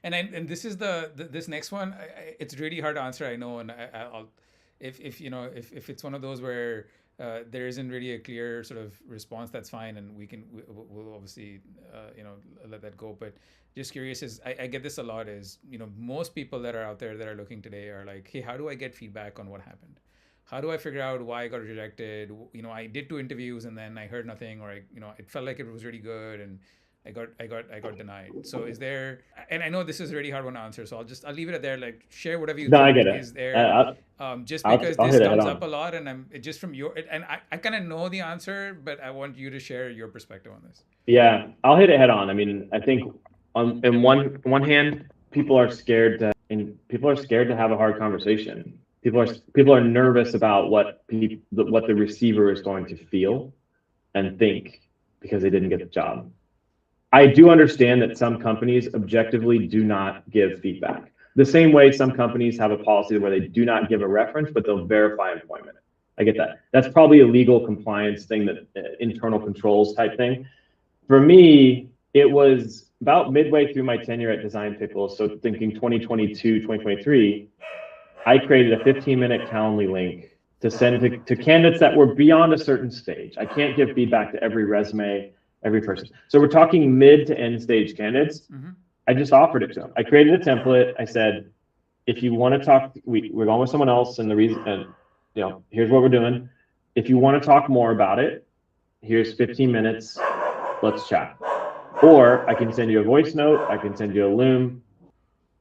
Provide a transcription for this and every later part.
And this is this next one. It's really hard to answer. I know, and I'll if you know if it's one of those where there isn't really a clear sort of response, that's fine, and we'll obviously let that go. But just curious is I get this a lot is most people that are out there that are looking today are like, hey, how do I get feedback on what happened? How do I figure out why I got rejected? I did 2 interviews and then I heard nothing, or it felt like it was really good and I got denied. So is there? And I know this is a really hard one to answer, so I'll leave it at there. Like share whatever you No, I think get it. is there, I'll, just I'll because I'll this hit it head comes up on. a lot, and just from your and I kind of know the answer, but I want you to share your perspective on this. Yeah, I'll hit it head on. I mean, I think on in one hand, people are scared to have a hard conversation. People are nervous about what the receiver is going to feel and think because they didn't get the job. I do understand that some companies objectively do not give feedback. The same way some companies have a policy where they do not give a reference, but they'll verify employment. I get that. That's probably a legal compliance thing, that internal controls type thing. For me, it was about midway through my tenure at Design Pickles. So thinking 2022, 2023, I created a 15-minute Calendly link to send to candidates that were beyond a certain stage. I can't give feedback to every resume, every person. So we're talking mid to end stage candidates. Mm-hmm. I just offered it to them. I created a template. I said, if you want to talk, we're going with someone else, and the reason, and here's what we're doing. If you want to talk more about it, here's 15 minutes. Let's chat. Or I can send you a voice note. I can send you a Loom.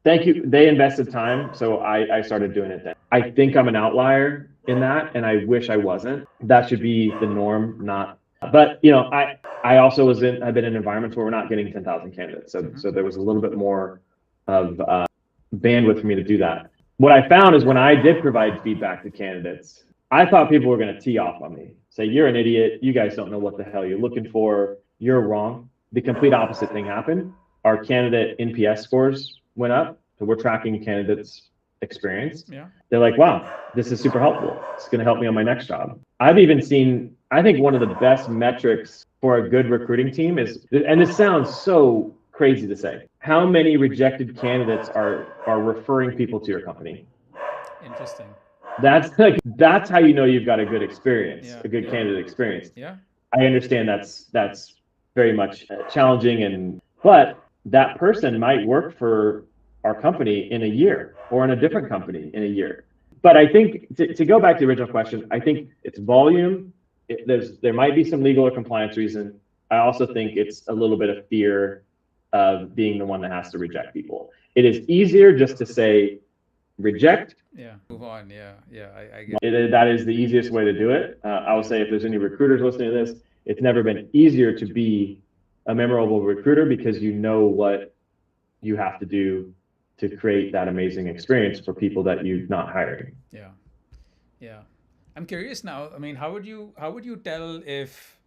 Thank you. They invested time, so I started doing it then. I think I'm an outlier in that, and I wish I wasn't. That should be the norm, not. But I also I've been in environments where we're not getting 10,000 candidates, so there was a little bit more of bandwidth for me to do that. What I found is when I did provide feedback to candidates, I thought people were going to tee off on me, say, you're an idiot. You guys don't know what the hell you're looking for. You're wrong. The complete opposite thing happened. Our candidate NPS scores went up. So we're tracking candidates' experience. Yeah. They're like, wow, this is super helpful. It's going to help me on my next job. I've even seen, I think one of the best metrics for a good recruiting team is, and this sounds so crazy to say, how many rejected candidates are referring people to your company? Interesting. That's how you know you've got a good experience, Yeah. a good Yeah. candidate experience. Yeah. I understand that's very much challenging, but that person might work for our company in a year or in a different company in a year. But I think to go back to the original question, I think it's volume. There might be some legal or compliance reason. I also think it's a little bit of fear of being the one that has to reject people. It is easier just to say reject. Yeah. Move on. Yeah. Yeah. I get. That is the easiest way to do it. I will say, if there's any recruiters listening to this, it's never been easier to be a memorable recruiter because you know what you have to do to create that amazing experience for people that you're not hiring. Yeah. Yeah. I'm curious now. I mean, how would you tell if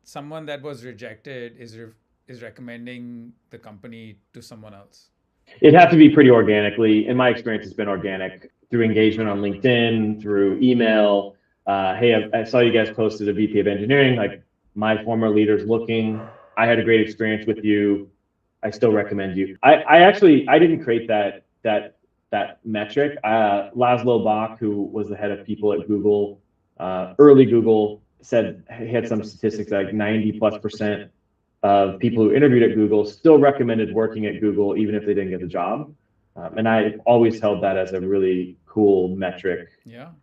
someone that was rejected is recommending the company to someone else? It'd have to be pretty organically. In my experience, it's been organic through engagement on LinkedIn, through email. Hey, I saw you guys posted a VP of engineering. Like, my former leader's looking. I had a great experience with you. I still recommend you. I didn't create that metric. Laszlo Bach, who was the head of people at Google, early Google, said he had some statistics like 90+% of people who interviewed at Google still recommended working at Google even if they didn't get the job. And I always held that as a really cool metric Yeah.